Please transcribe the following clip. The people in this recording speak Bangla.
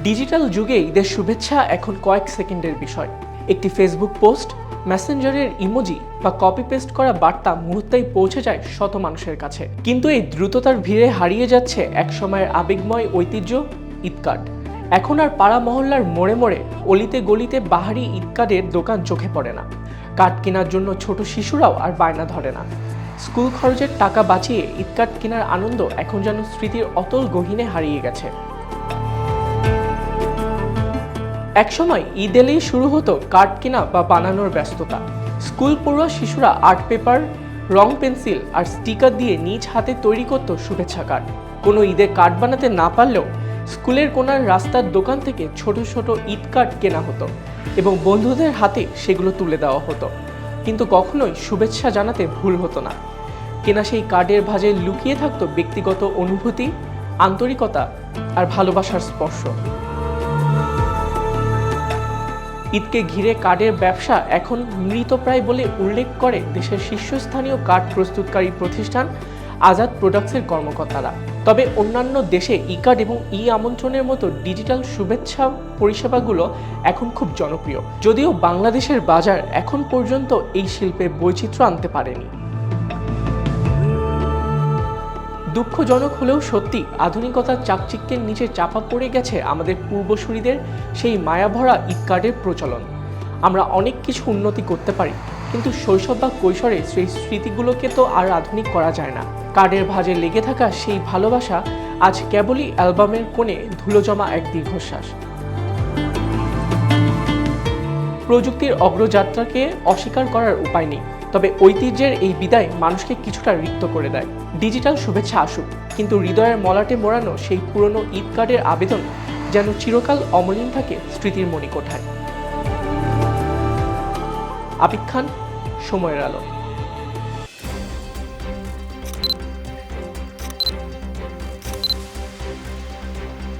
ডিজিটাল যুগে ঈদের শুভেচ্ছা এখন কয়েক সেকেন্ডের বিষয়। একটি ফেসবুক পোস্ট, মেসেঞ্জারের ইমোজি বা কপি পেস্ট করা বার্তা মুহূর্তেই পৌঁছে যায় শত মানুষের কাছে। কিন্তু এই দ্রুততার ভিড়ে হারিয়ে যাচ্ছে একসময়ের আবেগময় ঐতিহ্য ঈদ কার্ড। এখন আর পাড়া মহল্লার মোড়ে মোড়ে, অলিতে গলিতে বাহারি ঈদ কার্ডের দোকান চোখে পড়ে না। কার্ড কেনার জন্য ছোট শিশুরাও আর বায়না ধরে না। স্কুল খরচের টাকা বাঁচিয়ে ঈদ কার্ড কেনার আনন্দ এখন যেন স্মৃতির অতল গহীনে হারিয়ে গেছে। একসময় ঈদ এলেই শুরু হতো কার্ড কেনা বা বানানোর ব্যস্ততা। স্কুল পড়ুয়া শিশুরা আর্ট পেপার, রং পেন্সিল আর স্টিকার দিয়ে নিজ হাতে তৈরি করত শুভেচ্ছা কার্ড। কোনো ঈদে কার্ড বানাতে না পারলেও স্কুলের কোনার রাস্তার দোকান থেকে ছোট ছোট ঈদ কার্ড কেনা হতো এবং বন্ধুদের হাতে সেগুলো তুলে দেওয়া হতো। কিন্তু কখনোই শুভেচ্ছা জানাতে ভুল হতো না। কেনা সেই কার্ডের ভাঁজে লুকিয়ে থাকতো ব্যক্তিগত অনুভূতি, আন্তরিকতা আর ভালোবাসার স্পর্শ। ঈদকে ঘিরে কার্ডের ব্যবসা এখন মৃতপ্রায় বলে উল্লেখ করে দেশের শীর্ষস্থানীয় কার্ড প্রস্তুতকারী প্রতিষ্ঠান আজাদ প্রোডাক্টসের কর্মকর্তারা। তবে অন্যান্য দেশে ই কার্ড এবং ই আমন্ত্রণের মতো ডিজিটাল শুভেচ্ছা পরিষেবাগুলো এখন খুব জনপ্রিয়, যদিও বাংলাদেশের বাজার এখন পর্যন্ত এই শিল্পে বৈচিত্র্য আনতে পারেনি। দুঃখজনক হলেও সত্যি, আধুনিকতার চাকচিক্যের নিচে চাপা পড়ে গেছে আমাদের পূর্বসূরিদের সেই মায়াভরা ঈদ কার্ডের প্রচলন। আমরা অনেক কিছু উন্নতি করতে পারি, কিন্তু শৈশব বা কৈশোরে সেই স্মৃতিগুলোকে তো আর আধুনিক করা যায় না। কার্ডের ভাঁজে লেগে থাকা সেই ভালোবাসা আজ কেবলই অ্যালবামের কোণে ধুলো জমা এক দীর্ঘশ্বাস। প্রযুক্তির অগ্রযাত্রাকে অস্বীকার করার উপায় নেই, তবে ঐতিহ্যের এই বিদায় মানুষকে কিছুটা রিক্ত করে দেয়। ডিজিটাল শুভেচ্ছা আসুক, কিন্তু হৃদয়ের মলাটে মোড়ানো সেই পুরনো ঈদ কার্ডের আবেদন যেন চিরকাল অমলিন থাকে স্মৃতির মণিকোঠায়। আবিদ খান, সময়ের আলো।